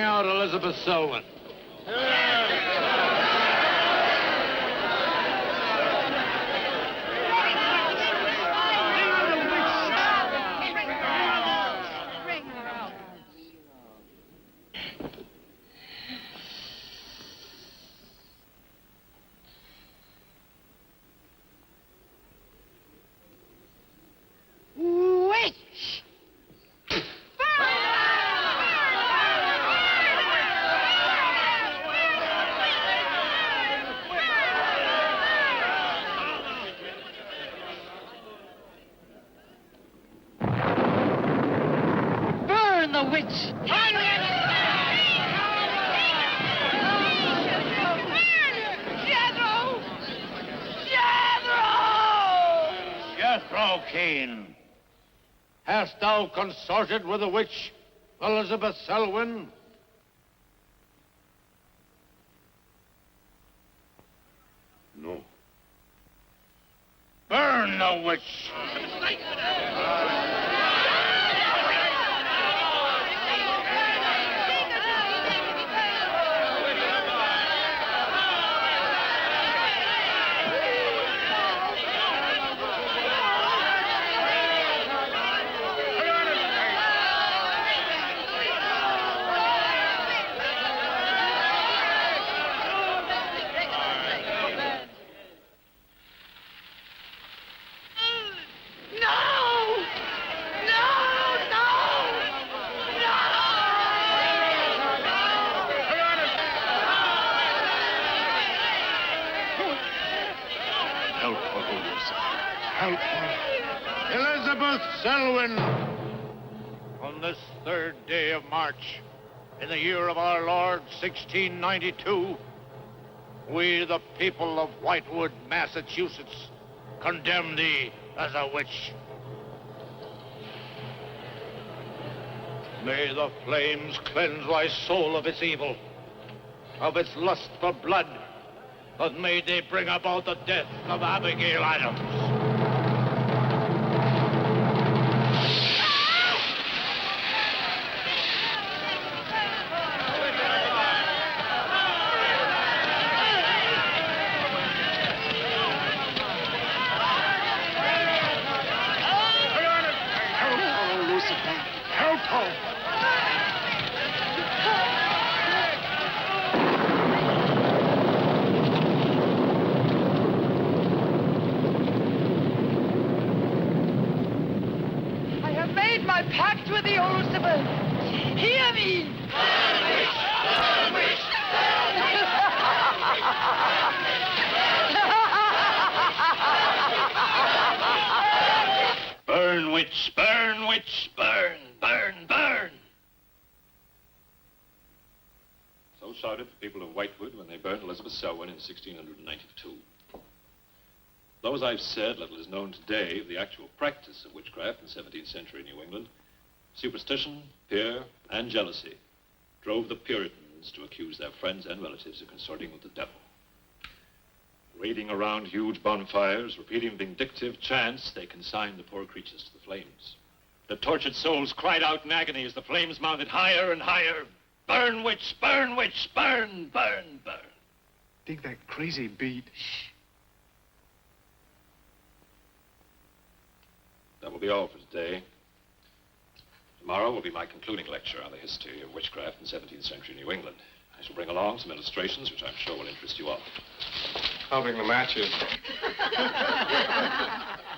out Elizabeth Selwyn. Hast thou consorted with the witch, Elizabeth Selwyn? No. Burn the witch! Elizabeth Selwyn, on this 3rd day of March, in the year of our Lord, 1692, we, the people of Whitewood, Massachusetts, condemn thee as a witch. May the flames cleanse thy soul of its evil, of its lust for blood, but may they bring about the death of Abigail Adams. Pact with the Lucifer. Hear me! Burn, witch, burn, witch, burn, burn, burn. So shouted the people of Whitewood when they burned Elizabeth Selwyn in 1692. Though, as I've said, little is known today of the actual practice of witchcraft in 17th century New England, superstition, fear, and jealousy drove the Puritans to accuse their friends and relatives of consorting with the devil. Raiding around huge bonfires, repeating vindictive chants, they consigned the poor creatures to the flames. The tortured souls cried out in agony as the flames mounted higher and higher. Burn, witch, burn, witch, burn, burn, burn. Dig that crazy beat. Shh. That will be all for today. Tomorrow will be my concluding lecture on the history of witchcraft in 17th century New England. I shall bring along some illustrations which I'm sure will interest you all. I'll bring the matches.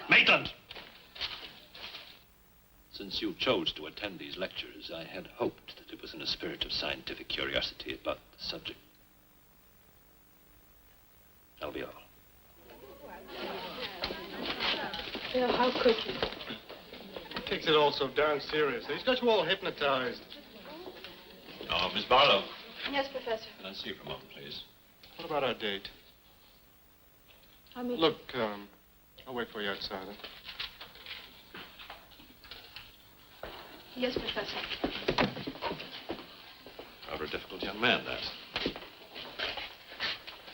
Maitland! Since you chose to attend these lectures, I had hoped that it was in a spirit of scientific curiosity about the subject. That'll be all. Bill, how could you? He takes it all so darn seriously. He's got you all hypnotized. Oh, Miss Barlow. Yes, Professor. Can I see you for a moment, please? What about our date? Look, I'll wait for you outside. Huh? Yes, Professor. Rather a difficult young man, that.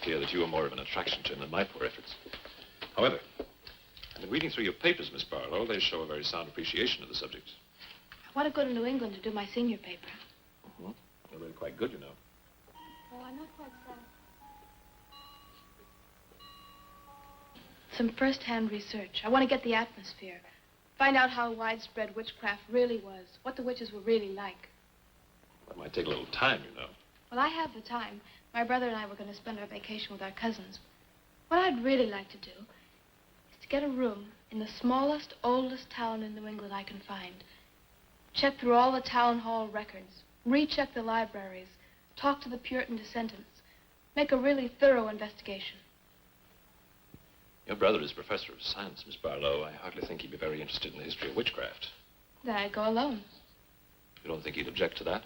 I fear that you are more of an attraction to him than my poor efforts. However, I've been reading through your papers, Miss Barlow. They show a very sound appreciation of the subject. I want to go to New England to do my senior paper. Mm-hmm. They're really quite good, you know. Oh, I'm not quite sad. Some first-hand research. I want to get the atmosphere. Find out how widespread witchcraft really was. What the witches were really like. That might take a little time, you know. Well, I have the time. My brother and I were going to spend our vacation with our cousins. What I'd really like to do is to get a room in the smallest, oldest town in New England I can find. Check through all the town hall records. Recheck the libraries. Talk to the Puritan descendants. Make a really thorough investigation. Your brother is professor of science, Miss Barlow. I hardly think he'd be very interested in the history of witchcraft. Then I'd go alone. You don't think he'd object to that?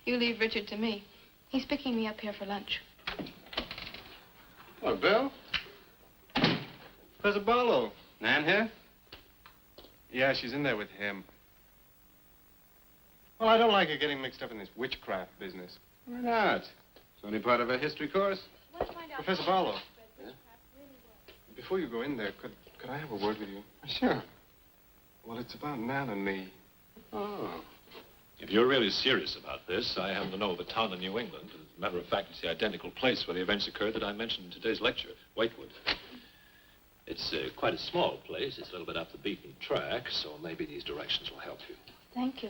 You leave Richard to me. He's picking me up here for lunch. Hello, Bill. Professor Barlow. Nan here? Yeah, she's in there with him. Well, I don't like her getting mixed up in this witchcraft business. Why not? It's only part of a history course. Professor Barlow. Yeah? Before you go in there, could I have a word with you? Sure. Well, it's about Nan and me. Oh. If you're really serious about this, I happen to know of a town in New England. As a matter of fact, it's the identical place where the events occurred that I mentioned in today's lecture, Whitewood. It's quite a small place. It's a little bit off the beaten track, so maybe these directions will help you. Thank you.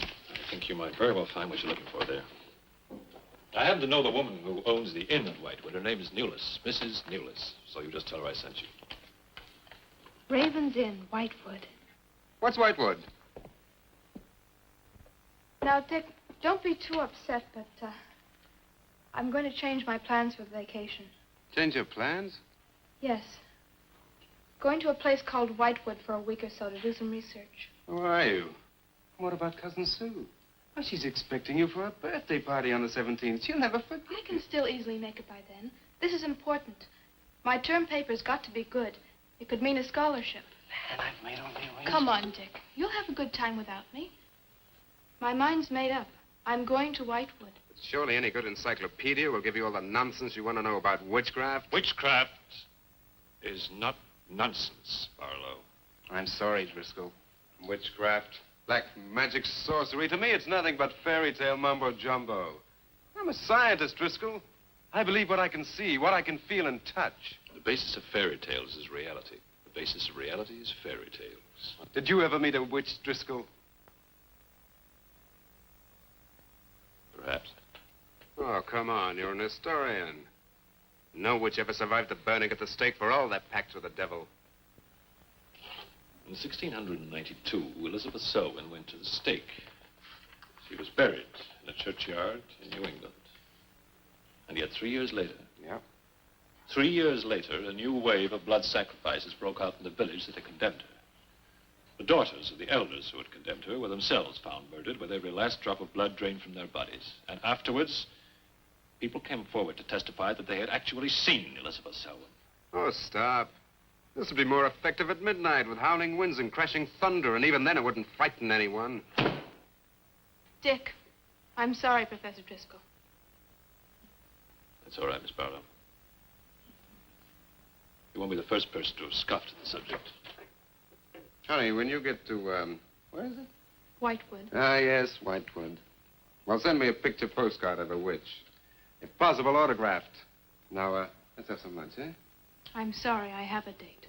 I think you might very well find what you're looking for there. I happen to know the woman who owns the inn at Whitewood. Her name is Newless, Mrs. Newless. So you just tell her I sent you. Raven's Inn, Whitewood. What's Whitewood? Now, Dick, don't be too upset, but I'm going to change my plans for the vacation. Change your plans? Yes. Going to a place called Whitewood for a week or so to do some research. Who are you? What about Cousin Sue? Well, she's expecting you for a birthday party on the 17th. She'll never forget. I can still easily make it by then. This is important. My term paper's got to be good. It could mean a scholarship. And I've made all the arrangements. Come on, Dick. You'll have a good time without me. My mind's made up. I'm going to Whitewood. Surely any good encyclopedia will give you all the nonsense you want to know about witchcraft. Witchcraft is not nonsense, Barlow. I'm sorry, Driscoll. Witchcraft, black magic, sorcery. To me, it's nothing but fairy tale mumbo-jumbo. I'm a scientist, Driscoll. I believe what I can see, what I can feel and touch. The basis of fairy tales is reality. The basis of reality is fairy tales. Did you ever meet a witch, Driscoll? Perhaps. Oh, come on. You're an historian. No witch ever survived the burning at the stake for all their pacts with the devil. In 1692, Elizabeth Selwyn went to the stake. She was buried in a churchyard in New England. And yet 3 years later... Yeah? 3 years later, a new wave of blood sacrifices broke out in the village that had condemned her. The daughters of the elders who had condemned her were themselves found murdered with every last drop of blood drained from their bodies. And afterwards, people came forward to testify that they had actually seen Elizabeth Selwyn. Oh, stop. This would be more effective at midnight with howling winds and crashing thunder, and even then it wouldn't frighten anyone. Dick, I'm sorry, Professor Driscoll. That's all right, Miss Barlow. You won't be the first person to have scoffed at the subject. Honey, when you get to, where is it? Whitewood. Ah, yes, Whitewood. Well, send me a picture postcard of a witch. If possible, autographed. Now, let's have some lunch, eh? I'm sorry, I have a date.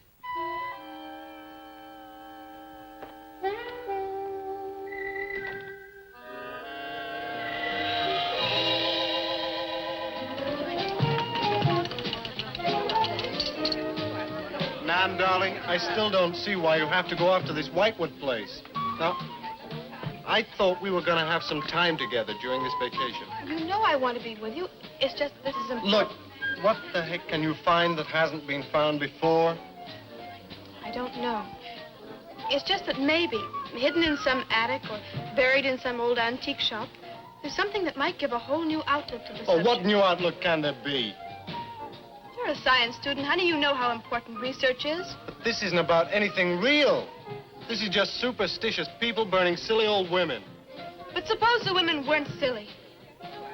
Nan, darling, I still don't see why you have to go off to this Whitewood place. Now, I thought we were going to have some time together during this vacation. You know I want to be with you. It's just this is important. Look, what the heck can you find that hasn't been found before? I don't know. It's just that maybe, hidden in some attic or buried in some old antique shop, there's something that might give a whole new outlook to the subject. What new outlook can there be? You're a science student. How do you know how important research is? But this isn't about anything real. This is just superstitious people burning silly old women. But suppose the women weren't silly.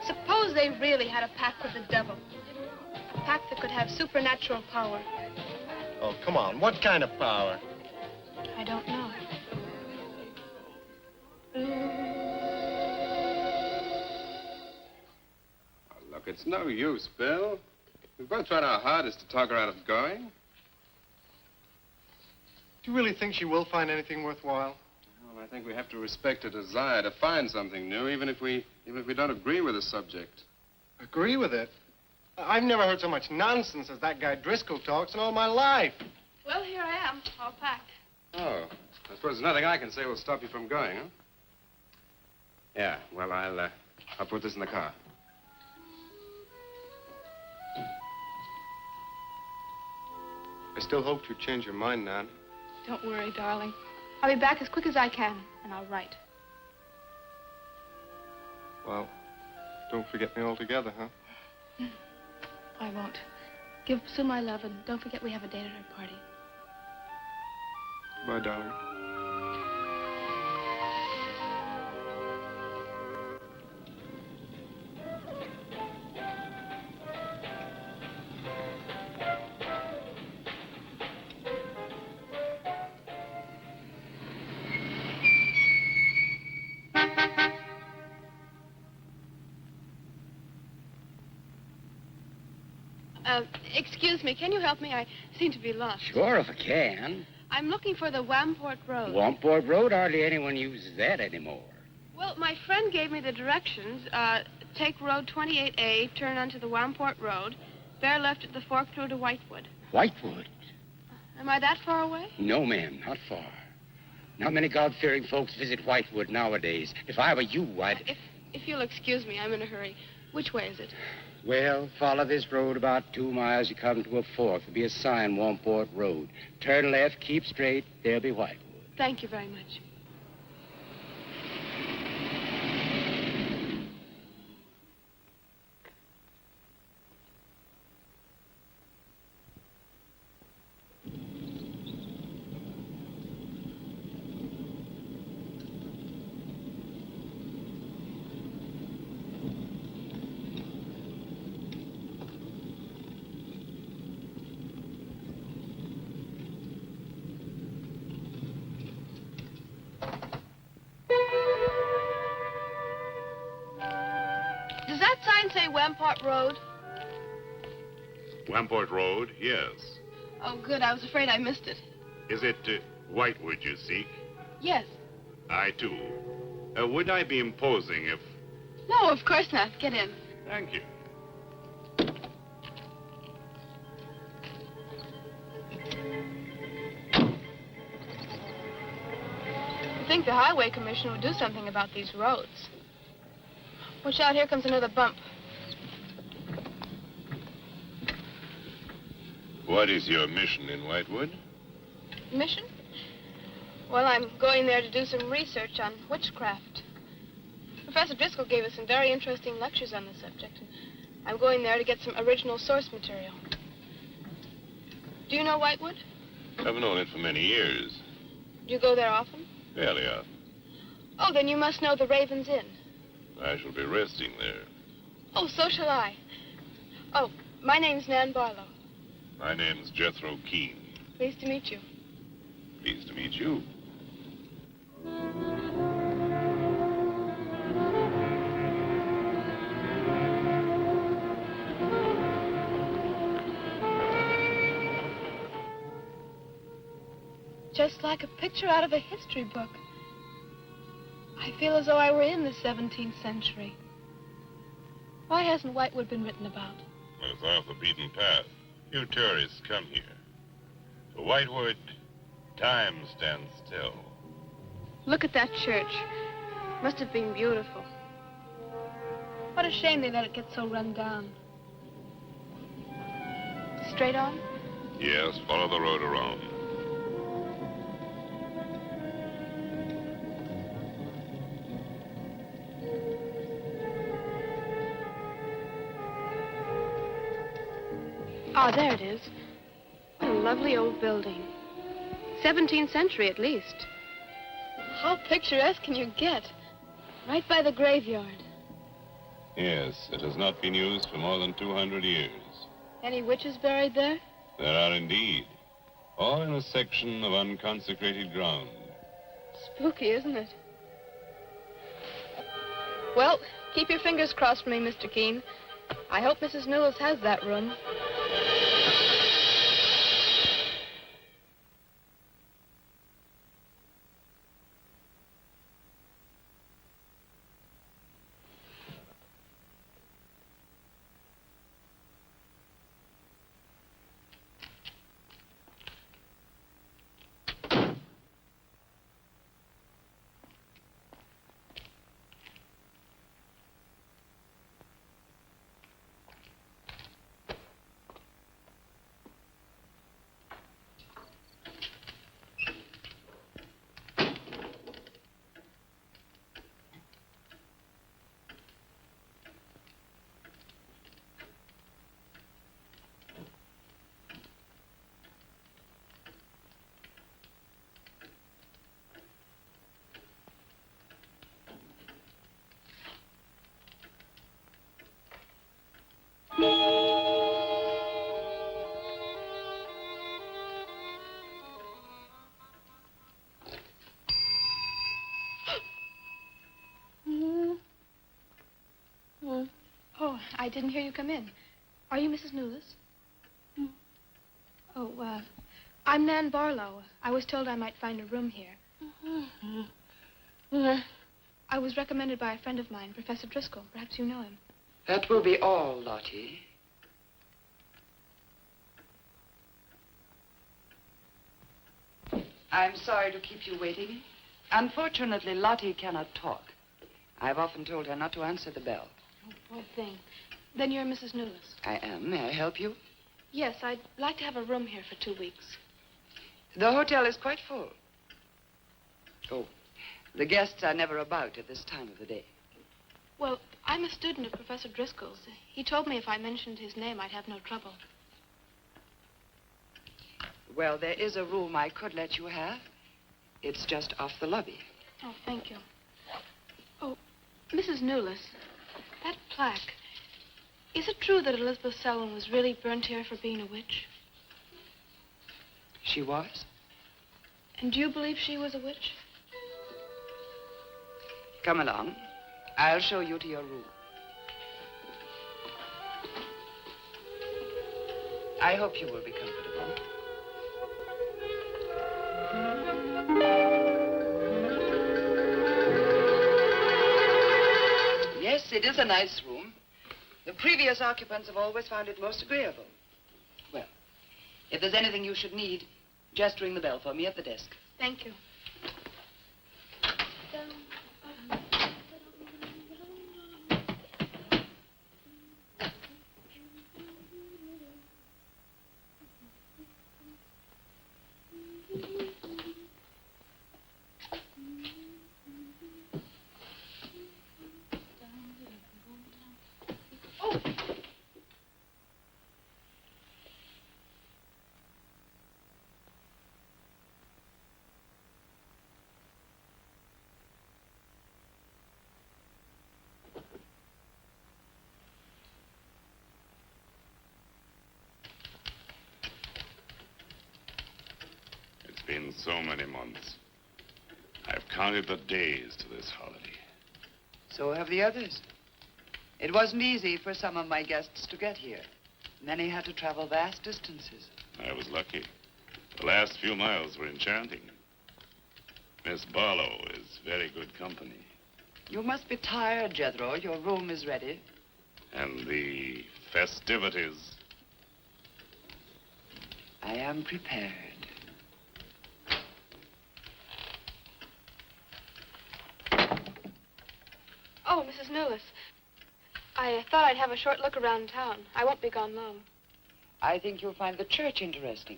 Suppose they really had a pact with the devil. A pact that could have supernatural power. Oh, come on. What kind of power? I don't know. it's no use, Bill. We've both tried our hardest to talk her out of going. Do you really think she will find anything worthwhile? Well, I think we have to respect her desire to find something new, even if we don't agree with the subject. Agree with it? I've never heard so much nonsense as that guy Driscoll talks in all my life. Well, here I am, all packed. Oh, I suppose there's nothing I can say will stop you from going, huh? Yeah, well, I'll put this in the car. I still hoped you'd change your mind, Nan. Don't worry, darling. I'll be back as quick as I can, and I'll write. Well, don't forget me altogether, huh? I won't. Give Sue my love, and don't forget we have a date at her party. Bye, darling. Excuse me, can you help me? I seem to be lost. Sure, if I can. I'm looking for the Wamport Road. Wamport Road, hardly anyone uses that anymore. Well, my friend gave me the directions. Take Road 28A, turn onto the Wamport Road, bear left at the fork through to Whitewood. Whitewood? Am I that far away? No, ma'am, not far. Not many God-fearing folks visit Whitewood nowadays. If I were you, I'd... If you'll excuse me, I'm in a hurry. Which way is it? Well, follow this road about 2 miles. You come to a fork. There'll be a sign, Wamport Road. Turn left, keep straight. There'll be Whitewood. Thank you very much. Does that sign say Wamport Road? Wamport Road, yes. Oh, good. I was afraid I missed it. Is it Whitewood you seek? Yes. I, too. Would I be imposing if... No, of course not. Get in. Thank you. I think the Highway Commission would do something about these roads. Watch out, here comes another bump. What is your mission in Whitewood? Mission? Well, I'm going there to do some research on witchcraft. Professor Driscoll gave us some very interesting lectures on the subject. And I'm going there to get some original source material. Do you know Whitewood? I've known it for many years. Do you go there often? Fairly often. Oh, then you must know the Raven's Inn. I shall be resting there. Oh, so shall I. Oh, my name's Nan Barlow. My name's Jethro Keene. Pleased to meet you. Pleased to meet you. Just like a picture out of a history book. I feel as though I were in the 17th century. Why hasn't Whitewood been written about? Well, it's off the beaten path. Few tourists come here. To Whitewood, time stands still. Look at that church. Must have been beautiful. What a shame they let it get so run down. Straight on? Yes, follow the road around. Ah, there it is. What a lovely old building. 17th century at least. How picturesque can you get? Right by the graveyard. Yes, it has not been used for more than 200 years. Any witches buried there? There are indeed. All in a section of unconsecrated ground. Spooky, isn't it? Well, keep your fingers crossed for me, Mr. Keene. I hope Mrs. Newless has that room. Oh, I didn't hear you come in. Are you Mrs. Newless? Oh, I'm Nan Barlow. I was told I might find a room here. I was recommended by a friend of mine, Professor Driscoll. Perhaps you know him. That will be all, Lottie. I'm sorry to keep you waiting. Unfortunately, Lottie cannot talk. I've often told her not to answer the bell. Oh, poor thing. Then you're Mrs. Newless. I am. May I help you? Yes, I'd like to have a room here for 2 weeks. The hotel is quite full. Oh, the guests are never about at this time of the day. Well, I'm a student of Professor Driscoll's. He told me if I mentioned his name, I'd have no trouble. Well, there is a room I could let you have. It's just off the lobby. Oh, thank you. Oh, Mrs. Newless, that plaque. Is it true that Elizabeth Selwyn was really burnt here for being a witch? She was? And do you believe she was a witch? Come along. I'll show you to your room. I hope you will be comfortable. Yes, it is a nice room. The previous occupants have always found it most agreeable. Well, if there's anything you should need, just ring the bell for me at the desk. Thank you. It's been so many months. I've counted the days to this holiday. So have the others. It wasn't easy for some of my guests to get here. Many had to travel vast distances. I was lucky. The last few miles were enchanting. Miss Barlow is very good company. You must be tired, Jethro. Your room is ready. And the festivities. I am prepared. Oh, Mrs. Newless. I thought I'd have a short look around town. I won't be gone long. I think you'll find the church interesting.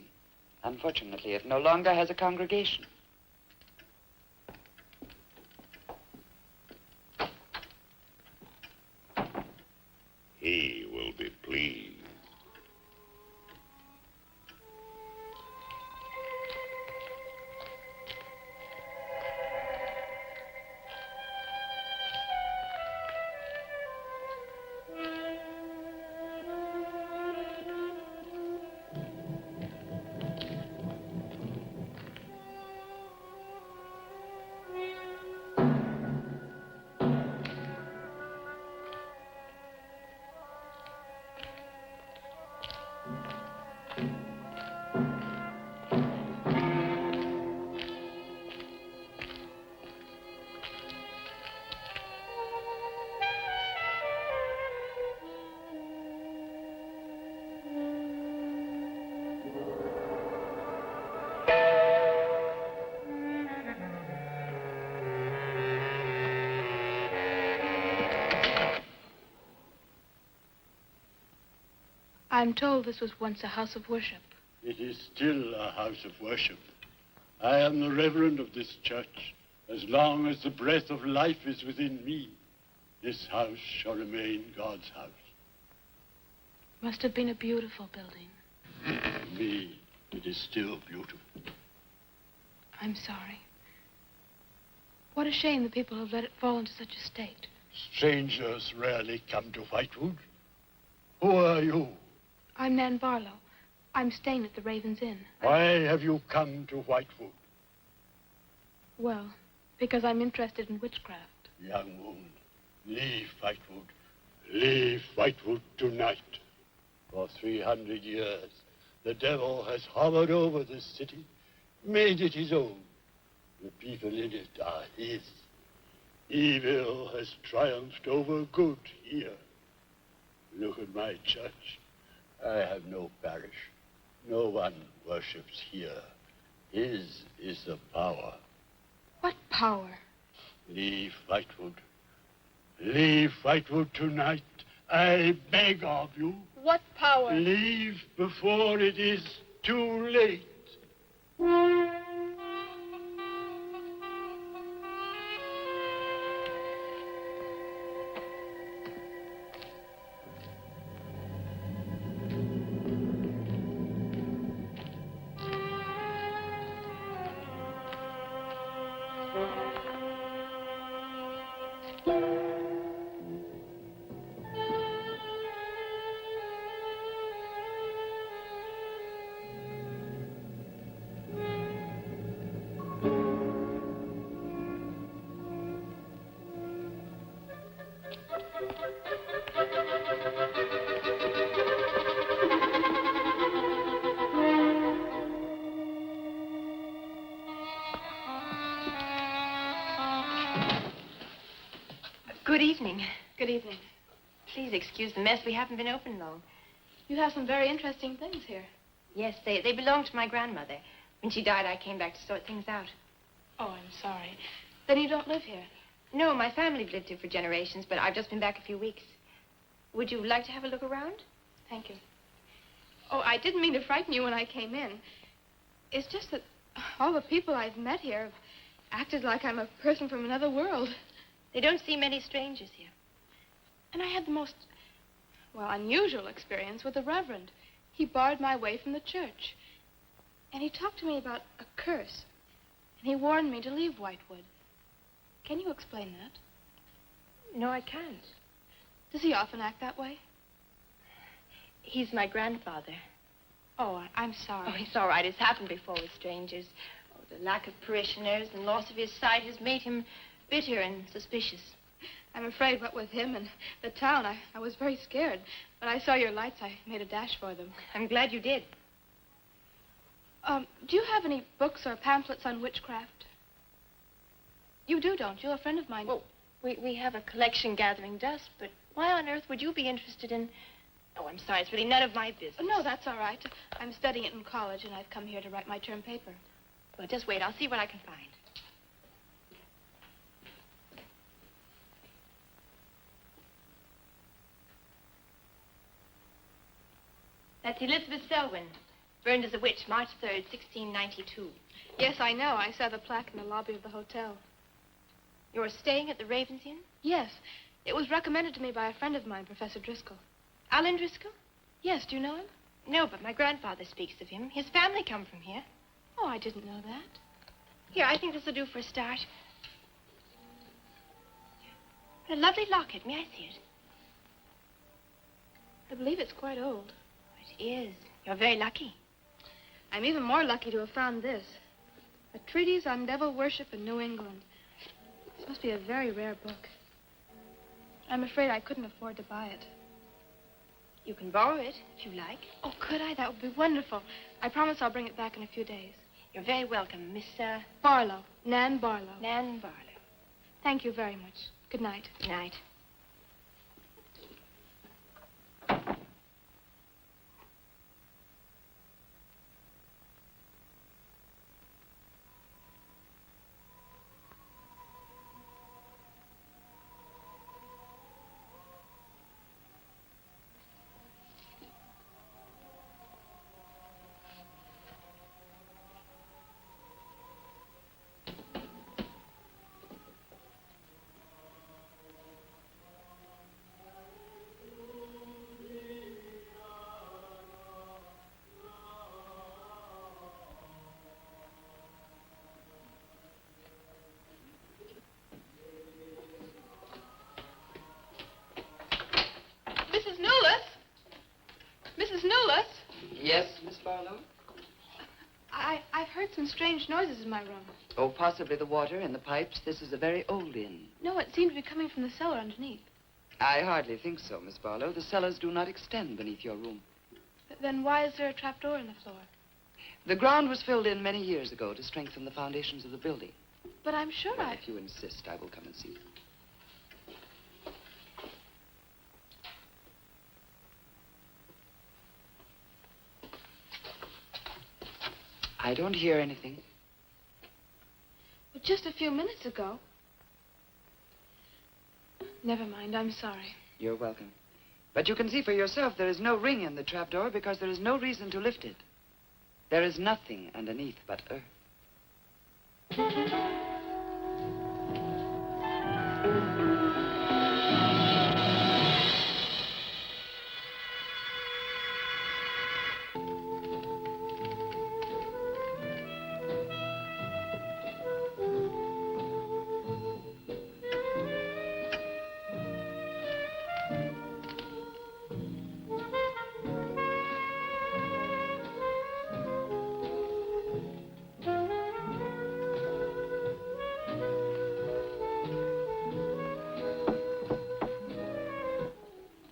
Unfortunately, it no longer has a congregation. He will be pleased. I'm told this was once a house of worship. It is still a house of worship. I am the reverend of this church. As long as the breath of life is within me, this house shall remain God's house. Must have been a beautiful building. To me, it is still beautiful. I'm sorry. What a shame the people have let it fall into such a state. Strangers rarely come to Whitewood. Who are you? I'm Nan Barlow. I'm staying at the Raven's Inn. Why have you come to Whitewood? Well, because I'm interested in witchcraft. Young woman, leave Whitewood. Leave Whitewood tonight. For 300 years, the devil has hovered over this city, made it his own. The people in it are his. Evil has triumphed over good here. Look at my church. I have no parish. No one worships here. His is the power. What power? Leave Whitewood. Leave Whitewood tonight. I beg of you. What power? Leave before it is too late. Good evening. Good evening. Please excuse the mess. We haven't been open long. You have some very interesting things here. Yes, they belonged to my grandmother. When she died, I came back to sort things out. Oh, I'm sorry. Then you don't live here? No, my family lived here for generations, but I've just been back a few weeks. Would you like to have a look around? Thank you. Oh, I didn't mean to frighten you when I came in. It's just that all the people I've met here have acted like I'm a person from another world. They don't see many strangers here. And I had the most, well, unusual experience with the Reverend. He barred my way from the church. And he talked to me about a curse. And he warned me to leave Whitewood. Can you explain that? No, I can't. Does he often act that way? He's my grandfather. Oh, I'm sorry. Oh, it's all right. It's happened before with strangers. Oh, the lack of parishioners and loss of his sight has made him bitter and suspicious. I'm afraid what with him and the town, I was very scared. When I saw your lights, I made a dash for them. I'm glad you did. Do you have any books or pamphlets on witchcraft? You do, don't you? A friend of mine... Well, we have a collection gathering dust, but why on earth would you be interested in... Oh, I'm sorry. It's really none of my business. No, that's all right. I'm studying it in college, and I've come here to write my term paper. Well, just wait. I'll see what I can find. That's Elizabeth Selwyn, burned as a witch, March 3rd, 1692. Yes, I know. I saw the plaque in the lobby of the hotel. You're staying at the Raven's Inn? Yes. It was recommended to me by a friend of mine, Professor Driscoll. Alan Driscoll? Yes, do you know him? No, but my grandfather speaks of him. His family come from here. Oh, I didn't know that. Here, I think this will do for a start. A lovely locket. May I see it? I believe it's quite old. It is. You're very lucky. I'm even more lucky to have found this. A treatise on devil worship in New England. This must be a very rare book. I'm afraid I couldn't afford to buy it. You can borrow it, if you like. Oh, could I? That would be wonderful. I promise I'll bring it back in a few days. You're very welcome, Miss, Barlow. Nan Barlow. Nan Barlow. Thank you very much. Good night. Good night. Barlow? I've heard some strange noises in my room. Oh, possibly the water in the pipes. This is a very old inn. No, it seemed to be coming from the cellar underneath. I hardly think so, Miss Barlow. The cellars do not extend beneath your room. Then why is there a trapdoor in the floor? The ground was filled in many years ago to strengthen the foundations of the building. But I'm sure Well, if you insist, I will come and see you. I don't hear anything. But just a few minutes ago. Never mind, I'm sorry. You're welcome. But you can see for yourself there is no ring in the trapdoor because there is no reason to lift it. There is nothing underneath but earth.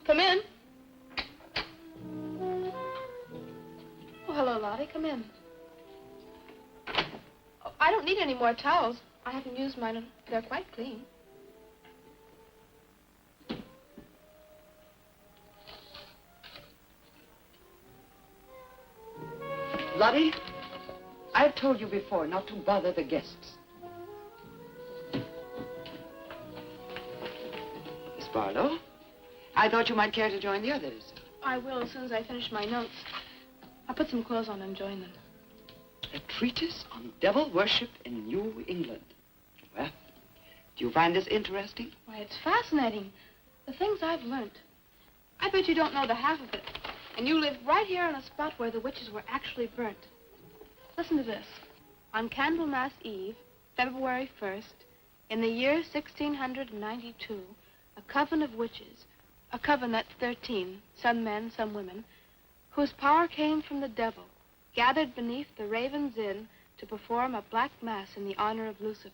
Come in. Oh, hello, Lottie. Come in. Oh, I don't need any more towels. I haven't used mine, and they're quite clean. Lottie, I've told you before not to bother the guests. Miss Barlow, I thought you might care to join the others. I will as soon as I finish my notes. I'll put some clothes on and join them. A treatise on devil worship in New England. Well, do you find this interesting? Why, it's fascinating. The things I've learned. I bet you don't know the half of it. And you live right here on a spot where the witches were actually burnt. Listen to this. On Candlemas Eve, February 1st, in the year 1692, a coven of witches, a coven that's 13, some men, some women, whose power came from the devil, gathered beneath the Raven's Inn to perform a black mass in the honor of Lucifer.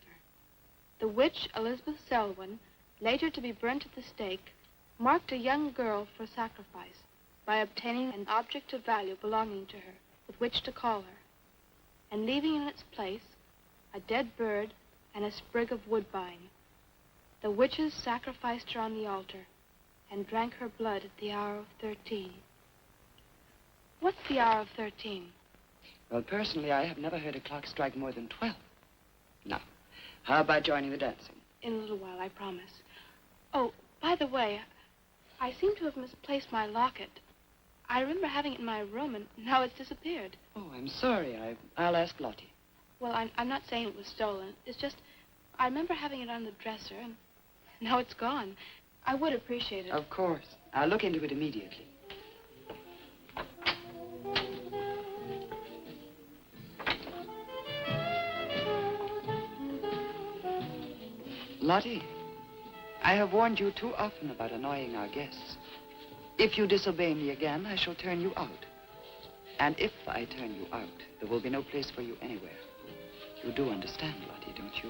The witch, Elizabeth Selwyn, later to be burnt at the stake, marked a young girl for sacrifice by obtaining an object of value belonging to her with which to call her, and leaving in its place a dead bird and a sprig of woodbine. The witches sacrificed her on the altar and drank her blood at the hour of 13. What's the hour of 13? Well, personally, I have never heard a clock strike more than 12. Now, how about joining the dancing? In a little while, I promise. Oh, by the way, I seem to have misplaced my locket. I remember having it in my room, and now it's disappeared. Oh, I'm sorry. I'll ask Lottie. Well, I'm not saying it was stolen. It's just, I remember having it on the dresser, and now it's gone. I would appreciate it. Of course. I'll look into it immediately. Lottie, I have warned you too often about annoying our guests. If you disobey me again, I shall turn you out. And if I turn you out, there will be no place for you anywhere. You do understand, Lottie, don't you?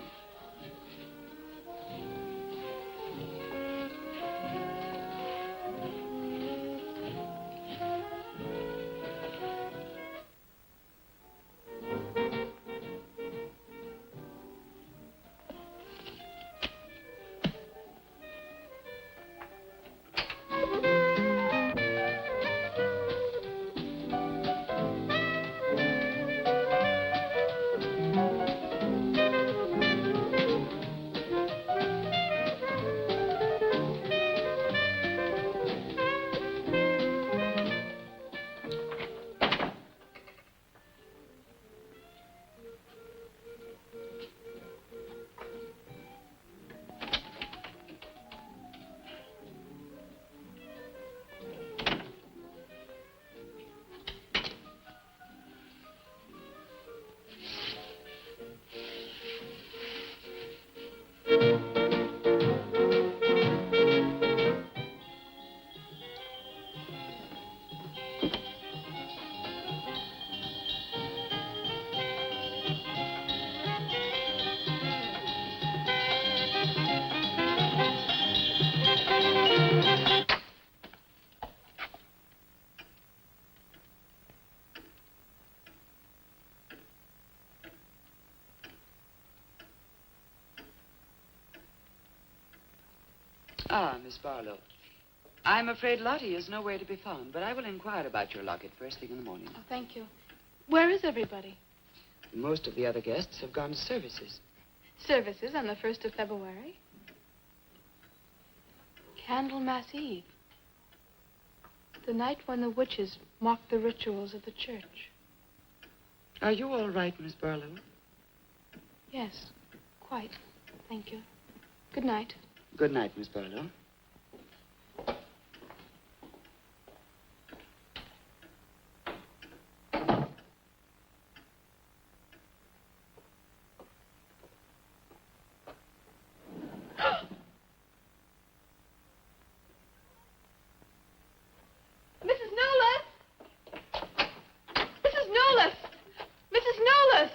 Ah, Miss Barlow. I'm afraid Lottie is nowhere to be found, but I will inquire about your locket first thing in the morning. Oh, thank you. Where is everybody? Most of the other guests have gone to services. Services on the 1st of February. Candlemas Eve. The night when the witches mocked the rituals of the church. Are you all right, Miss Barlow? Yes, quite. Thank you. Good night. Good night, Miss Barlow. Mrs. Newless! Mrs. Newless! Mrs. Newless!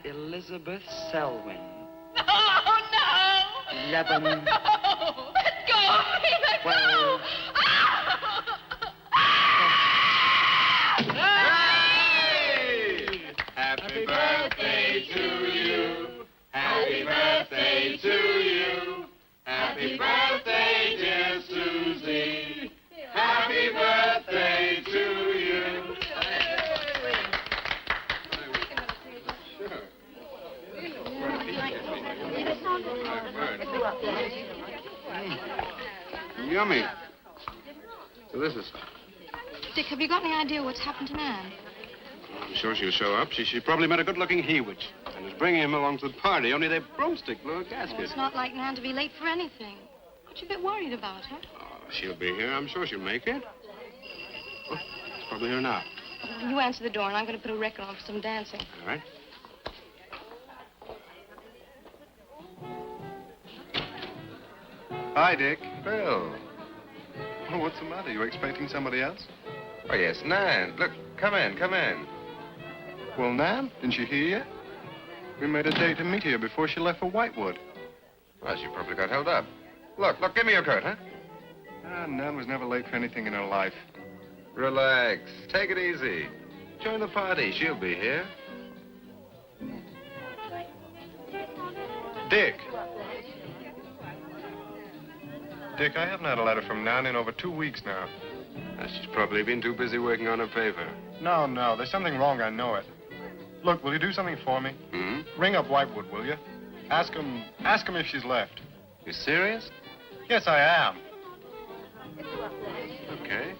Elizabeth Selwyn. No, no! 11. No! Let go of me! Let 12. go! Hey! Happy birthday to you. Happy birthday to you. Happy birthday, dear Susie. Happy birthday to you. Yummy. Delicious. Dick, have you got any idea what's happened to Nan? I'm sure she'll show up. She probably met a good-looking he-witch. I was bringing him along to the party, only their broomstick blew a Well, gasket. it's not like Nan to be late for anything. Aren't you a bit worried about her? Oh, she'll be here. I'm sure she'll make it. Oh, it's probably here now. You answer the door, and I'm going to put a record on for some dancing. All right. Hi, Dick. Bill. Oh, what's the matter? You expecting somebody else? Oh, yes, Nan. Look, come in, come in. Well, Nan, didn't she hear you? We made a date to meet here before she left for Whitewood. Well, she probably got held up. Look, give me your coat, huh? Nan was never late for anything in her life. Relax. Take it easy. Join the party. She'll be here. Dick. Dick, I haven't had a letter from Nan in over 2 weeks now. She's probably been too busy working on her paper. No, there's something wrong, I know it. Look, will you do something for me? Hmm? Ring up Whitewood, will you? Ask him if she's left. You serious? Yes, I am. Okay.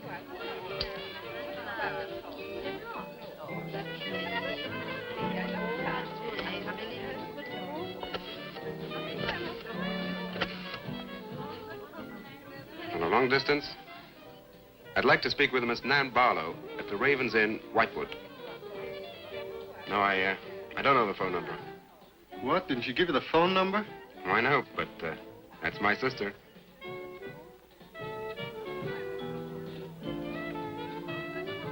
On a long distance, I'd like to speak with Miss Nan Barlow at the Raven's Inn, Whitewood. No, I don't know the phone number. What? Didn't she give you the phone number? Oh, I know, but that's my sister.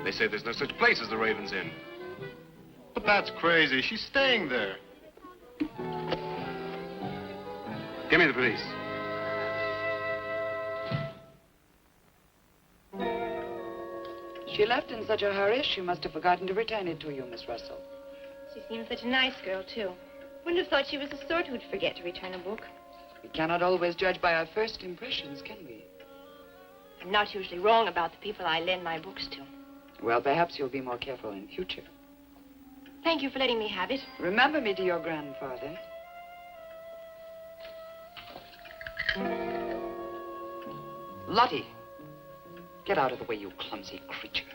They say there's no such place as the Raven's Inn. But that's crazy. She's staying there. Give me the police. She left in such a hurry, she must have forgotten to return it to you, Miss Russell. She seems such a nice girl, too. Wouldn't have thought she was the sort who'd forget to return a book. We cannot always judge by our first impressions, can we? I'm not usually wrong about the people I lend my books to. Well, perhaps you'll be more careful in future. Thank you for letting me have it. Remember me to your grandfather. Lottie, get out of the way, you clumsy creature.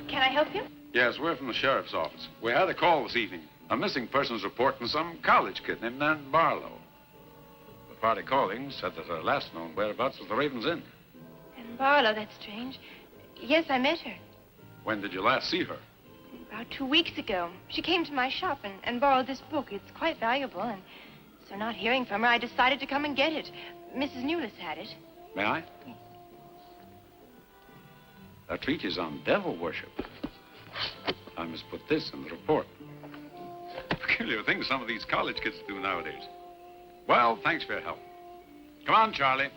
Can I help you? Yes, we're from the sheriff's office. We had a call this evening. A missing persons report from some college kid named Nan Barlow. The party calling said that her last known whereabouts was the Raven's Inn. And Barlow, that's strange. Yes, I met her. When did you last see her? About 2 weeks ago. She came to my shop and borrowed this book. It's quite valuable, and so not hearing from her, I decided to come and get it. Mrs. Newless had it. May I? That treatise on devil worship. I must put this in the report. Peculiar things some of these college kids do nowadays. Well, thanks for your help. Come on, Charlie.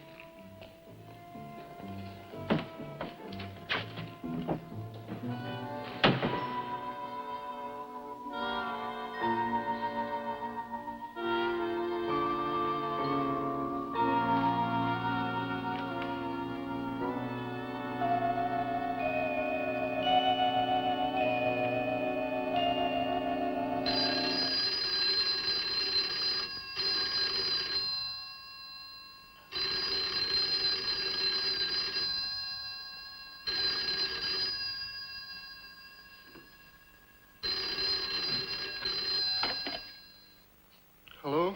Hello?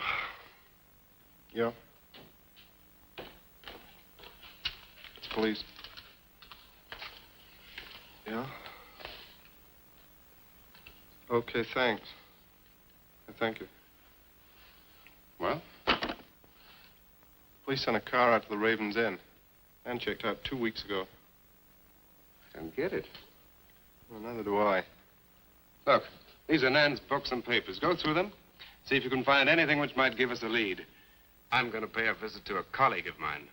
Yeah. It's police. Yeah? Okay, thanks. Thank you. Well? Police sent a car out to the Raven's Inn. And checked out 2 weeks ago. I don't get it. Well, neither do I. Look, these are Nan's books and papers. Go through them. See if you can find anything which might give us a lead. I'm going to pay a visit to a colleague of mine.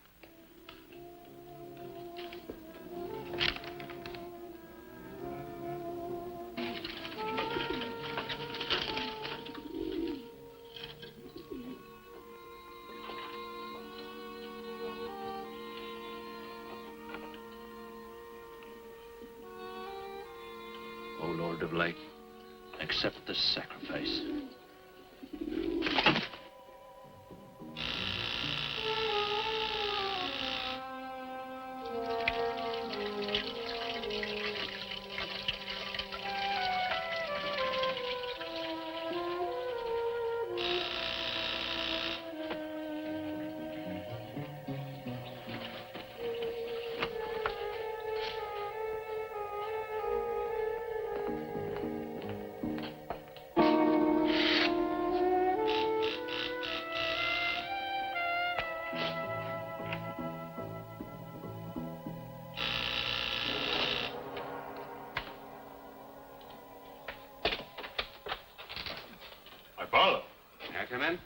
O Lord of Light, accept this sacrifice. come in?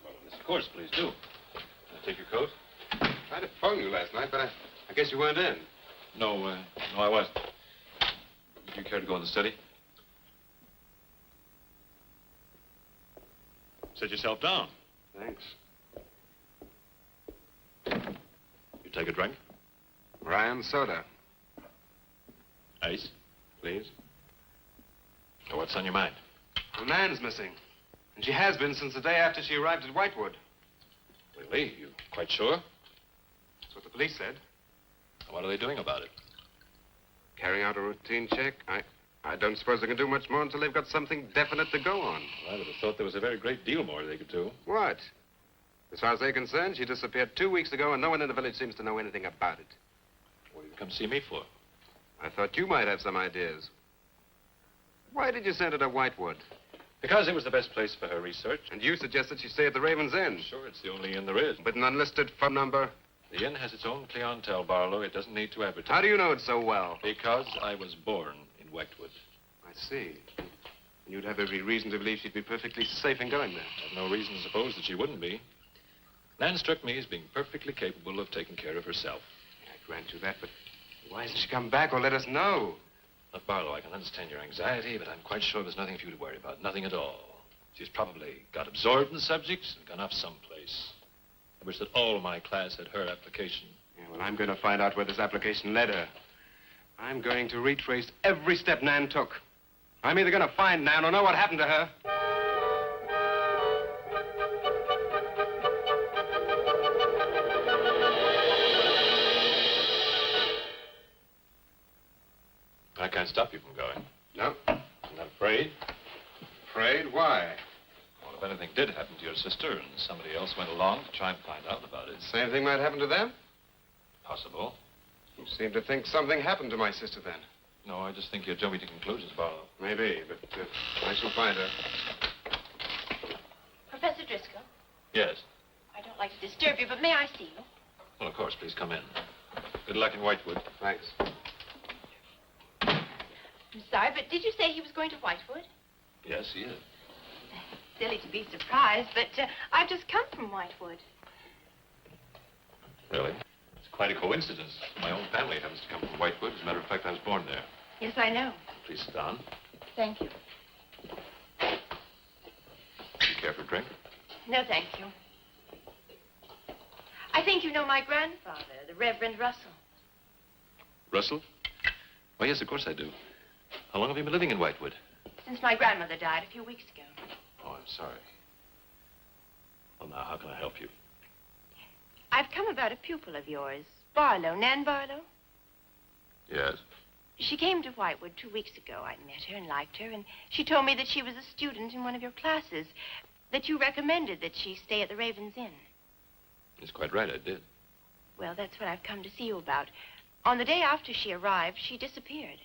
Well, yes, of course, please do. Can I take your coat? I tried to phone you last night, but I guess you weren't in. No, I wasn't. Would you care to go in the study? Sit yourself down. Thanks. You take a drink? Ryan soda. Ice, please. Now, what's on your mind? Well, Nan's missing. And she has been since the day after she arrived at Whitewood. Really? You quite sure? That's what the police said. What are they doing about it? Carrying out a routine check. I don't suppose they can do much more until they've got something definite to go on. Well, I would have thought there was a very great deal more they could do. What? As far as they're concerned, she disappeared 2 weeks ago, and no one in the village seems to know anything about it. What did you come see me for? I thought you might have some ideas. Why did you send her to Whitewood? Because it was the best place for her research. And you suggested she stay at the Raven's Inn. Sure, it's the only inn there is. With an unlisted phone number? The inn has its own clientele, Barlow. It doesn't need to advertise. How do you know it so well? Because I was born in Whitewood. I see. And you'd have every reason to believe she'd be perfectly safe in going there. I have no reason to suppose that she wouldn't be. Nan struck me as being perfectly capable of taking care of herself. I grant you that, but why hasn't she come back or let us know? Look, Barlow, I can understand your anxiety, but I'm quite sure there's nothing for you to worry about. Nothing at all. She's probably got absorbed in the subject and gone off someplace. I wish that all my class had her application. Yeah, well, I'm going to find out where this application led her. I'm going to retrace every step Nan took. I'm either going to find Nan or know what happened to her. I can't stop you from going. No. I'm not afraid. Afraid? Why? Well, if anything did happen to your sister and somebody else went along to try and find out about it. Same thing might happen to them? Possible. You seem to think something happened to my sister then. No, I just think you're jumping to conclusions, Barlow. Maybe, but I shall find her. Professor Driscoll, Yes. I don't like to disturb you, but may I see you? Well, of course, please come in. Good luck in Whitewood. Thanks. I'm sorry, but did you say he was going to Whitewood? Yes, he is. Silly to be surprised, but I've just come from Whitewood. Really? It's quite a coincidence. My own family happens to come from Whitewood. As a matter of fact, I was born there. Yes, I know. Please sit down. Thank you. You care for a drink? No, thank you. I think you know my grandfather, the Reverend Russell. Russell? Oh, yes, of course I do. How long have you been living in Whitewood? Since my grandmother died a few weeks ago. Oh, I'm sorry. Well, now, how can I help you? I've come about a pupil of yours, Barlow, Nan Barlow. Yes? She came to Whitewood 2 weeks ago. I met her and liked her, and she told me that she was a student in one of your classes, that you recommended that she stay at the Raven's Inn. It's quite right, I did. Well, that's what I've come to see you about. On the day after she arrived, she disappeared.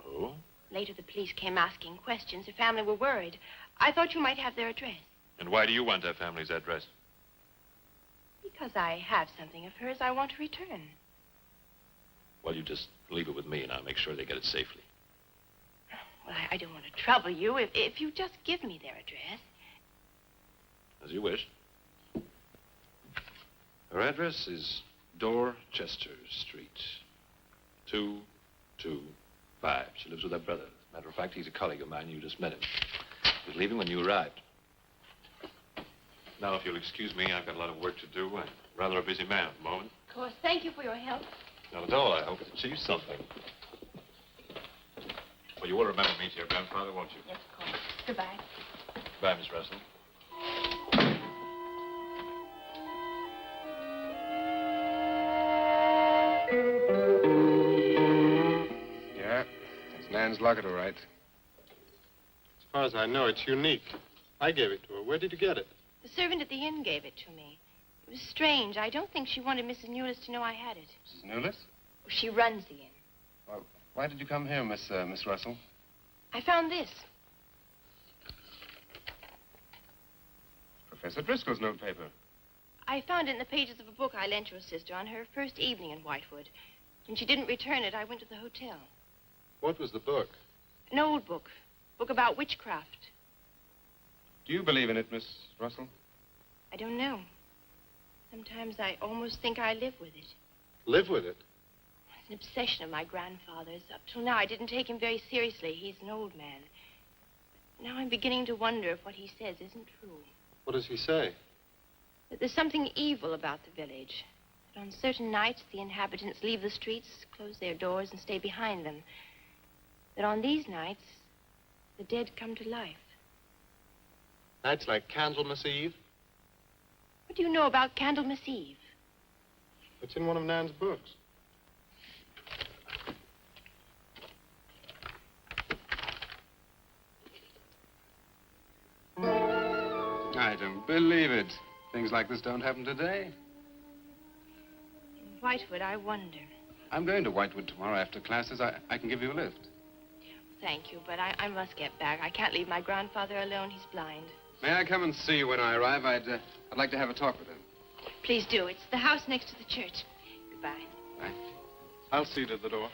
Oh? Later, the police came asking questions. Her family were worried. I thought you might have their address. And why do you want that family's address? Because I have something of hers I want to return. Well, you just leave it with me, and I'll make sure they get it safely. Well, I don't want to trouble you if you just give me their address. As you wish. Her address is Dorchester Street, 225. She lives with her brother. As a matter of fact, he's a colleague of mine. You just met him. He was leaving when you arrived. Now, if you'll excuse me, I've got a lot of work to do. I'm rather a busy man at the moment. Of course. Thank you for your help. Not at all. I hope it achieves something. Well, you will remember me to your grandfather, won't you? Yes, of course. Goodbye. Goodbye, Miss Russell. Yeah, it's Nan's locket, all right. As far as I know, it's unique. I gave it to her. Where did you get it? The servant at the inn gave it to me. It was strange. I don't think she wanted Mrs. Newless to know I had it. Mrs. Newless? She runs the inn. Well, why did you come here, Miss Russell? I found this. Professor Driscoll's notepaper. I found it in the pages of a book I lent your sister on her first evening in Whitewood. When she didn't return it, I went to the hotel. What was the book? An old book. Book about witchcraft. Do you believe in it, Miss Russell? I don't know. Sometimes I almost think I live with it. Live with it? It's an obsession of my grandfather's. Up till now, I didn't take him very seriously. He's an old man. Now I'm beginning to wonder if what he says isn't true. What does he say? That there's something evil about the village. That on certain nights, the inhabitants leave the streets, close their doors, and stay behind them. That on these nights, the dead come to life. Nights like Candlemas Eve? What do you know about Candlemas Eve? It's in one of Nan's books. I don't believe it. Things like this don't happen today. In Whitewood, I wonder. I'm going to Whitewood tomorrow after classes. I can give you a lift. Thank you, but I must get back. I can't leave my grandfather alone. He's blind. May I come and see you when I arrive? I'd like to have a talk with him. Please do. It's the house next to the church. Goodbye. Bye. I'll see to the door.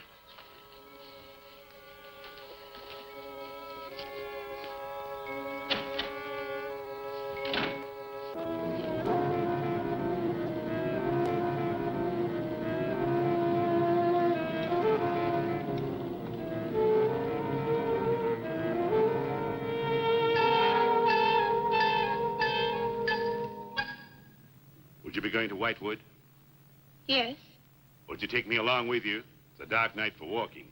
Would you be going to Whitewood? Yes. Would you take me along with you? It's a dark night for walking.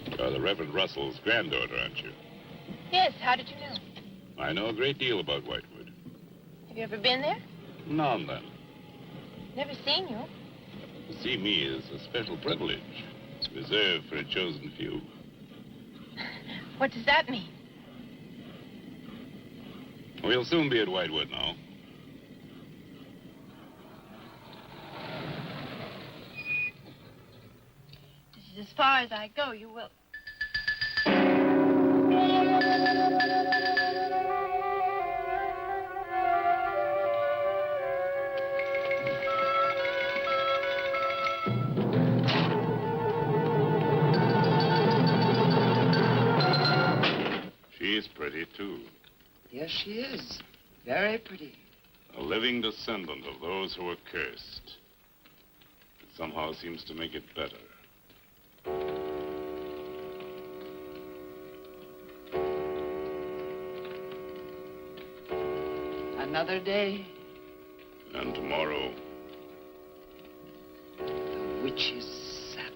You're the Reverend Russell's granddaughter, aren't you? Yes. How did you know? I know a great deal about Whitewood. Have you ever been there? Now and then. Never seen you. To see me is a special privilege. It's reserved for a chosen few. What does that mean? We'll soon be at Whitewood now. This is as far as I go. You will. She's pretty, too. Yes, she is. Very pretty. A living descendant of those who were cursed. It somehow seems to make it better. Another day. And tomorrow. The witch's Sabbath.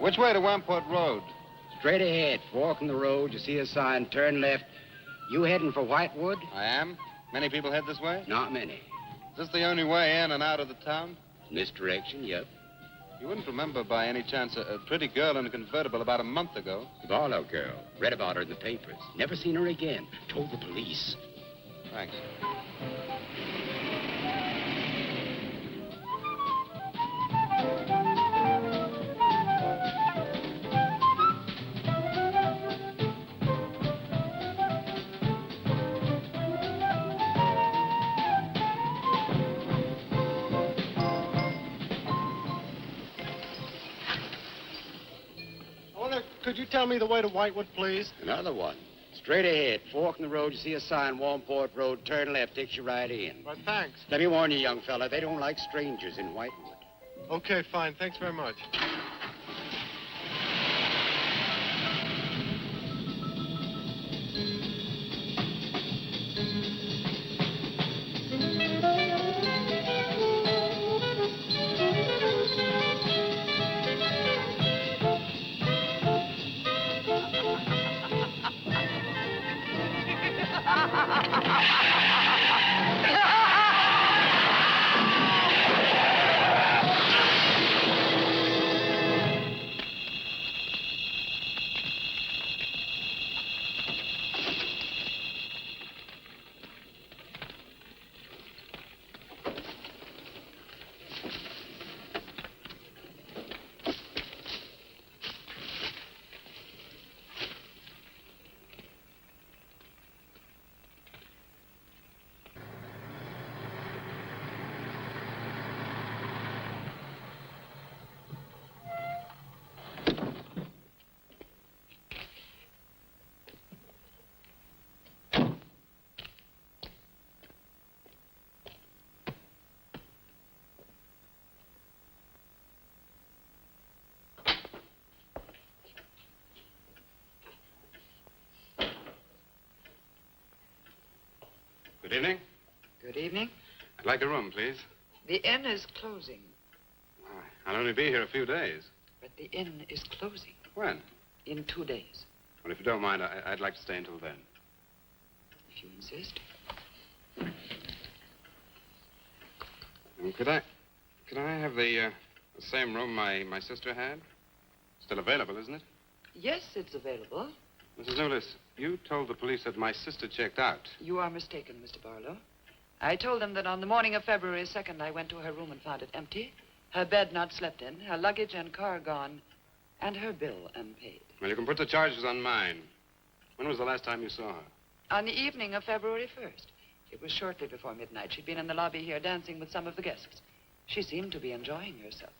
Which way to Wamport Road? Straight ahead. Walking the road, you see a sign, turn left. You heading for Whitewood? I am. Many people head this way? Not many. Is this the only way in and out of the town? In this direction, yep. You wouldn't remember by any chance a pretty girl in a convertible about a month ago? The Barlow girl. Read about her in the papers. Never seen her again. Told the police. Thanks. Could you tell me the way to Whitewood, please? Another one. Straight ahead. Forking the road, you see a sign, Wamport Road. Turn left, takes you right in. Well, thanks. Let me warn you, young fella, they don't like strangers in Whitewood. Okay, fine. Thanks very much. Good evening. Good evening. I'd like a room, please. The inn is closing. I'll only be here a few days. But the inn is closing. When? In 2 days. Well, if you don't mind, I'd like to stay until then. If you insist. Could I have the same room my sister had? Still available, isn't it? Yes, it's available. Mrs. Newless, you told the police that my sister checked out. You are mistaken, Mr. Barlow. I told them that on the morning of February 2nd, I went to her room and found it empty, her bed not slept in, her luggage and car gone, and her bill unpaid. Well, you can put the charges on mine. When was the last time you saw her? On the evening of February 1st. It was shortly before midnight. She'd been in the lobby here dancing with some of the guests. She seemed to be enjoying herself.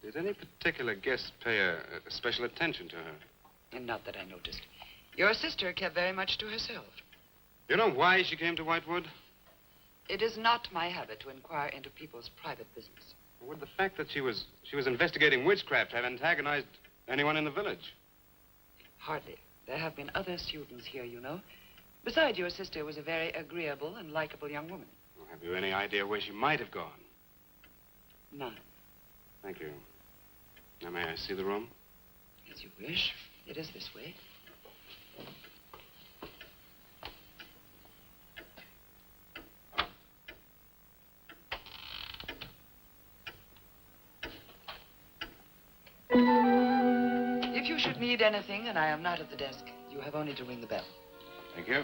Did any particular guest pay a special attention to her? And not that I noticed. Your sister kept very much to herself. You know why she came to Whitewood? It is not my habit to inquire into people's private business. Would the fact that she was investigating witchcraft have antagonized anyone in the village? Hardly. There have been other students here, you know. Besides, your sister was a very agreeable and likable young woman. Well, have you any idea where she might have gone? None. Thank you. Now, may I see the room? As you wish. It is this way. If you should need anything and I am not at the desk, you have only to ring the bell. Thank you.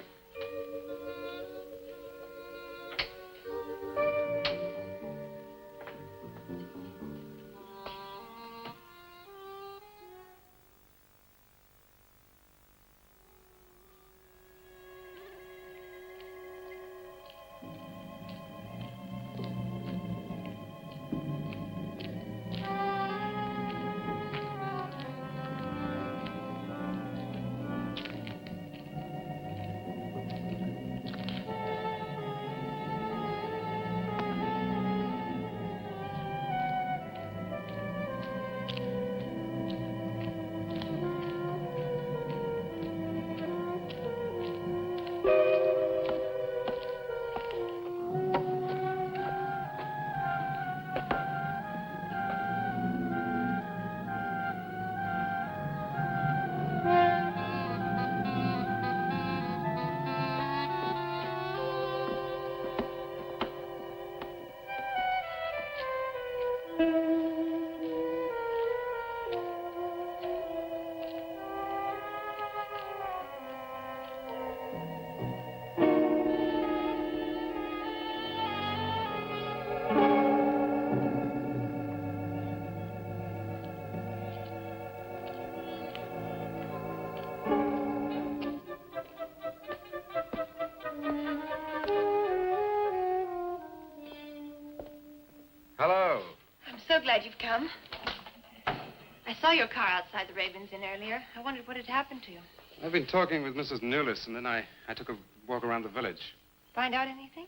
Hello. I'm so glad you've come. I saw your car outside the Ravens Inn earlier. I wondered what had happened to you. I've been talking with Mrs. Newless, and then I took a walk around the village. Find out anything?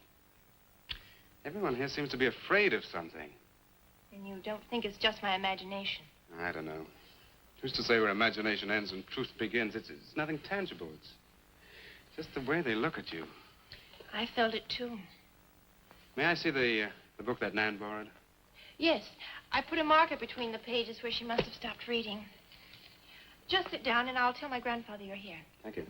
Everyone here seems to be afraid of something. And you don't think it's just my imagination? I don't know. Who's to say where imagination ends and truth begins? It's nothing tangible. It's just the way they look at you. I felt it, too. May I see the book that Nan borrowed? Yes. I put a marker between the pages where she must have stopped reading. Just sit down, and I'll tell my grandfather you're here. Thank you.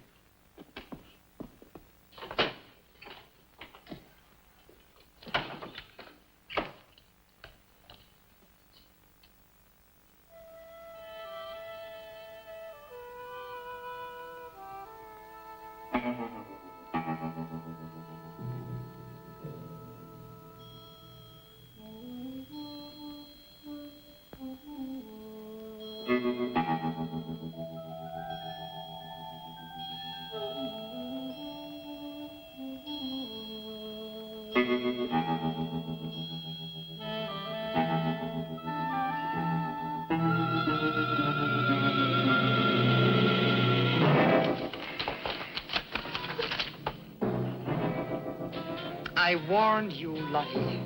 I warned you, Lottie.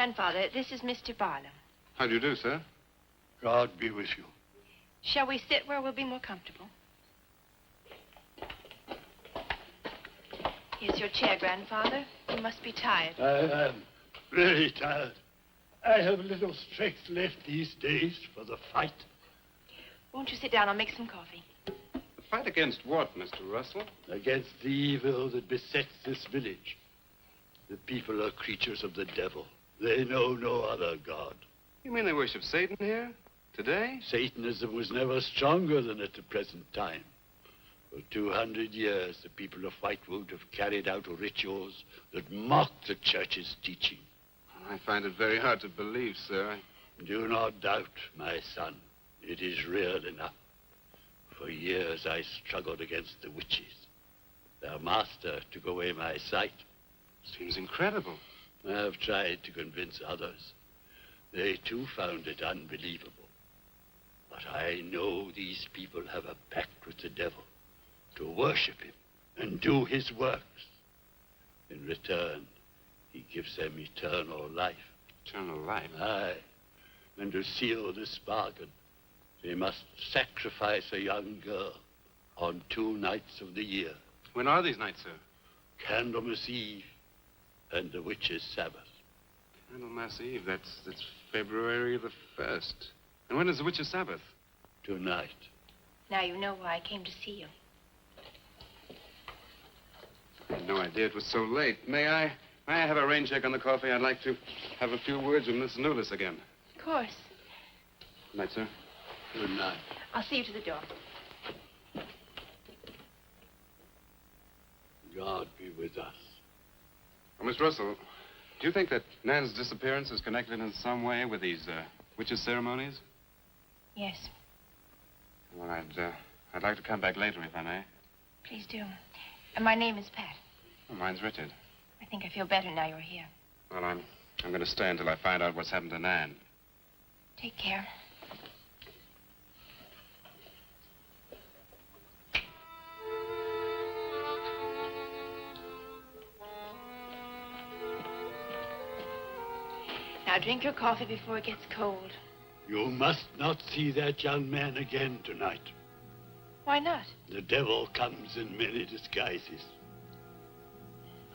Grandfather, this is Mr. Barlow. How do you do, sir? God be with you. Shall we sit where we'll be more comfortable? Here's your chair, Grandfather. You must be tired. I am really tired. I have little strength left these days for the fight. Won't you sit down? I'll make some coffee. The fight against what, Mr. Russell? Against the evil that besets this village. The people are creatures of the devil. They know no other god. You mean they worship Satan here? Today? Satanism was never stronger than at the present time. For 200 years, the people of Whitewood have carried out rituals that mock the church's teaching. I find it very hard to believe, sir. Do not doubt, my son. It is real enough. For years, I struggled against the witches. Their master took away my sight. Seems incredible. I have tried to convince others. They, too, found it unbelievable. But I know these people have a pact with the devil to worship him and do his works. In return, he gives them eternal life. Eternal life? Aye. And to seal this bargain, they must sacrifice a young girl on 2 nights of the year. When are these nights, sir? Candlemas Eve and the Witches' Sabbath. Candlemas Eve, that's February the 1st. And when is the Witches' Sabbath? Tonight. Now you know why I came to see you. I had no idea it was so late. May I have a rain check on the coffee? I'd like to have a few words with Miss Newless again. Of course. Good night, sir. Good night. I'll see you to the door. God be with us. Oh, Miss Russell, do you think that Nan's disappearance is connected in some way with these witches' ceremonies? Yes. Well, I'd like to come back later, if I may. Please do. And my name is Pat. Oh, mine's Richard. I think I feel better now you're here. Well, I'm going to stay until I find out what's happened to Nan. Take care. Now drink your coffee before it gets cold. You must not see that young man again tonight. Why not? The devil comes in many disguises.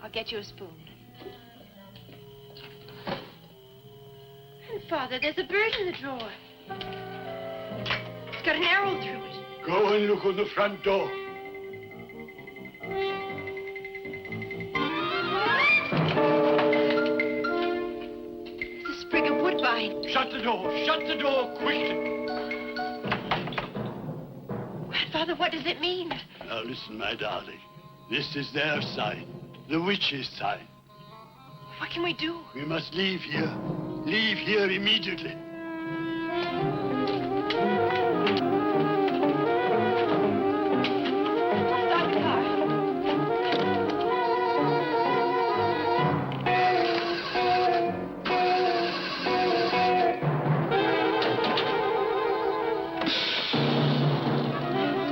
I'll get you a spoon. And Father, there's a bird in the drawer. It's got an arrow through it. Go and look on the front door. It's a sprig of woodbine. Shut the door. Shut the door quickly. Grandfather, what does it mean? Now listen, my darling. This is their sign. The witch's sign. What can we do? We must leave here. Leave here immediately. Stop the car.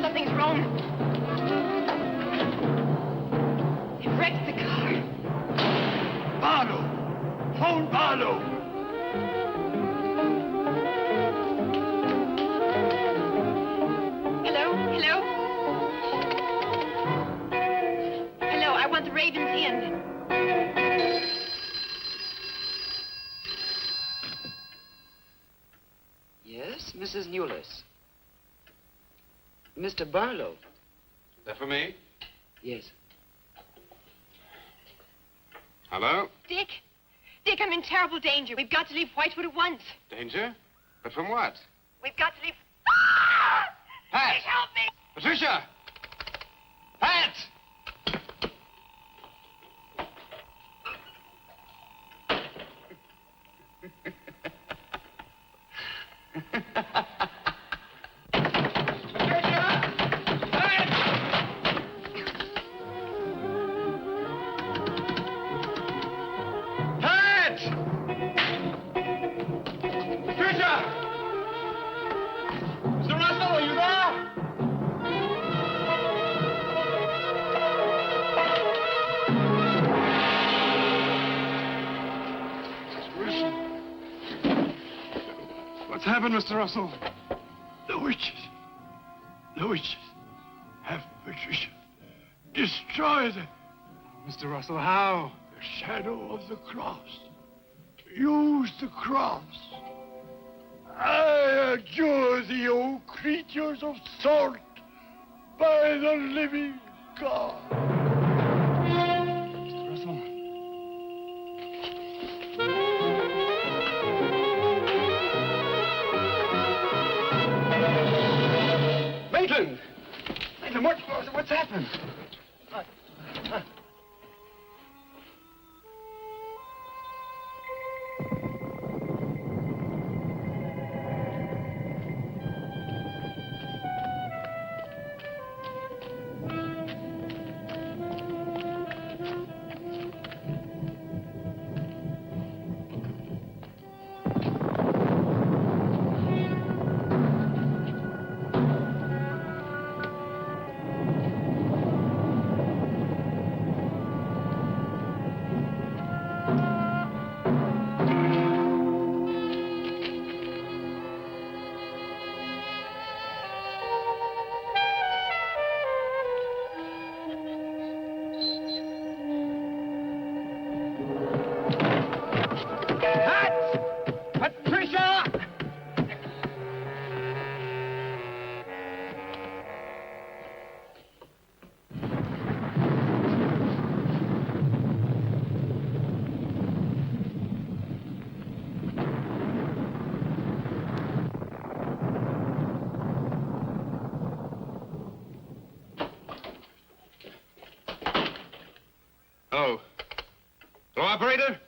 Something's wrong. They've wrecked the car. Barlow! Phone Barlow! Hello? Hello? Hello, I want the Ravens Inn. Yes, Mrs. Newless. Mr. Barlow. That for me? Yes. Hello? Dick? Dick, I'm in terrible danger. We've got to leave Whitewood at once. Danger? But from what? We've got to leave... Pat! Please help me! Patricia! Pat! Pat! Patricia! Mr. Russell, are you there? happened, Mr. Russell? The witches. The witches have Patricia destroyed her. Mr. Russell, how? The shadow of the cross. Use the cross. I adjure thee, O creatures of salt, by the living God. Mr. Russell. Maitland! Maitland, what's happened? Hello. Hello, operator?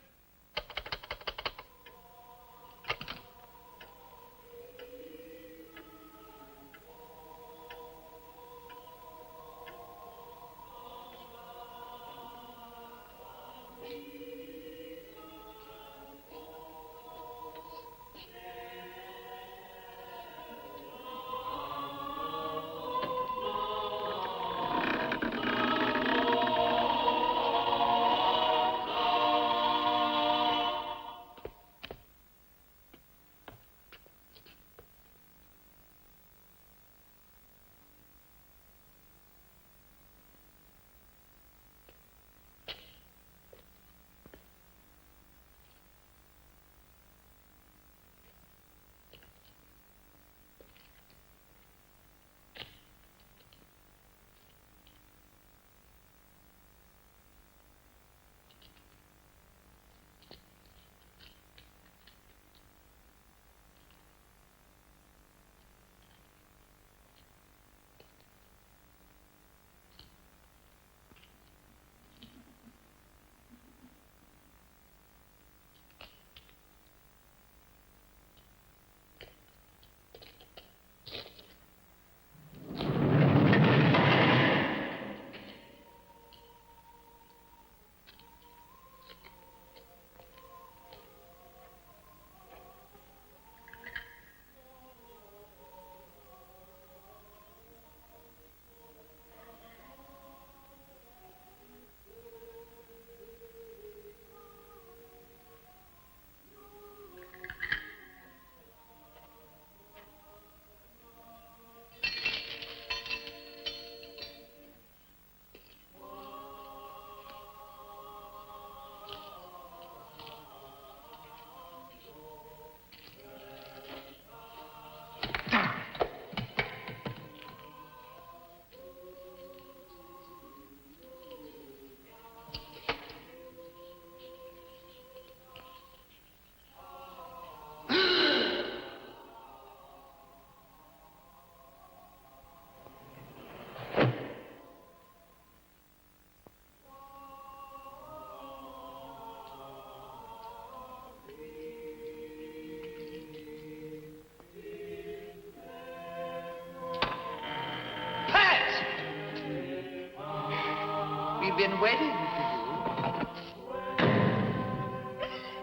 Been waiting for you.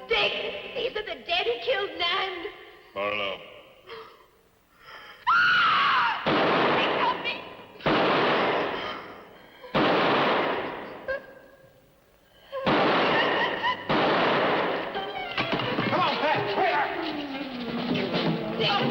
Dick, these are the dead who killed Nan. Barlow. Dick, help me. Come on, Pat, hurry up! Dick,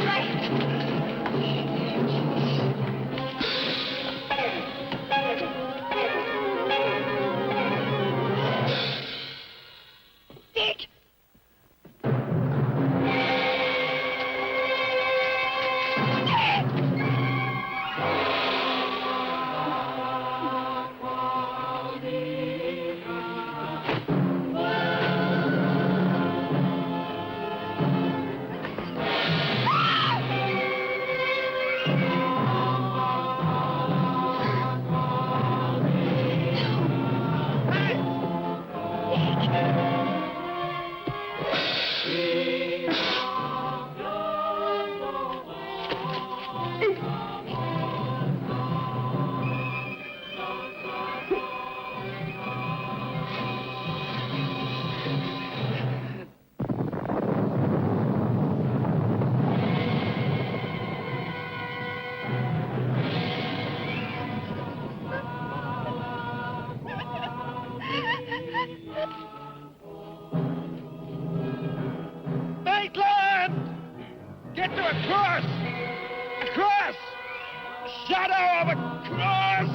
cross! A cross! The shadow of a cross!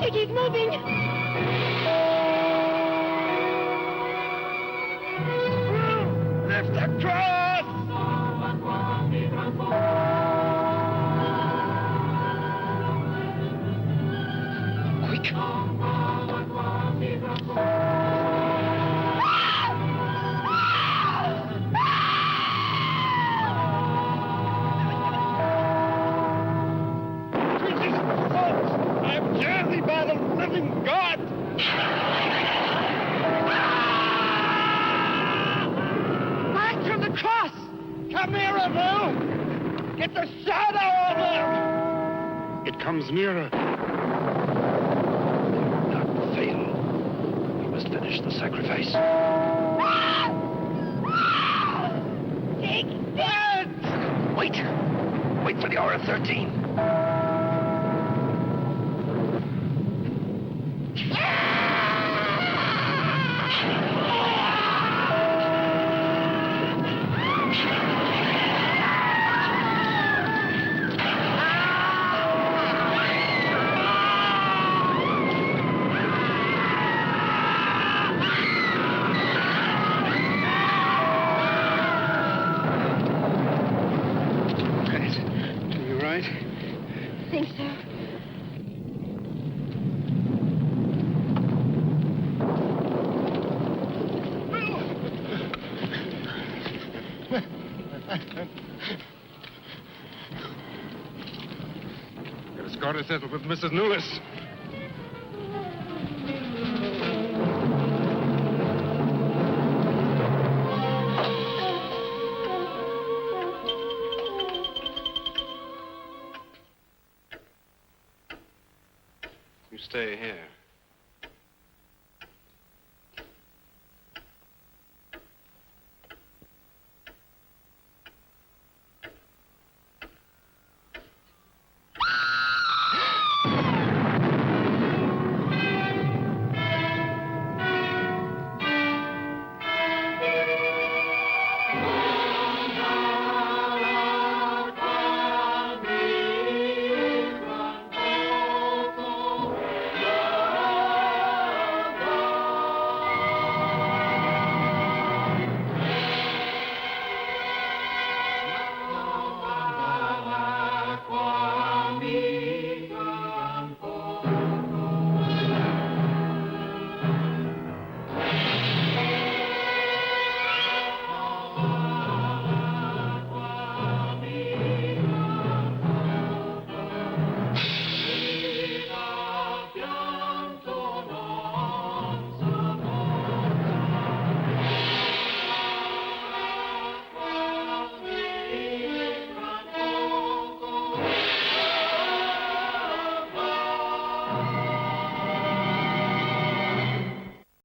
He's moving. Lift the cross! Quick. I'm jersey by the living God! Back from the cross! Come nearer, Lou! Get the shadow over! It comes nearer. Not fail. We must finish the sacrifice. Take that! Wait. Wait for the hour of 13. I think so. Get a score to settle with Mrs. Newless. You stay here.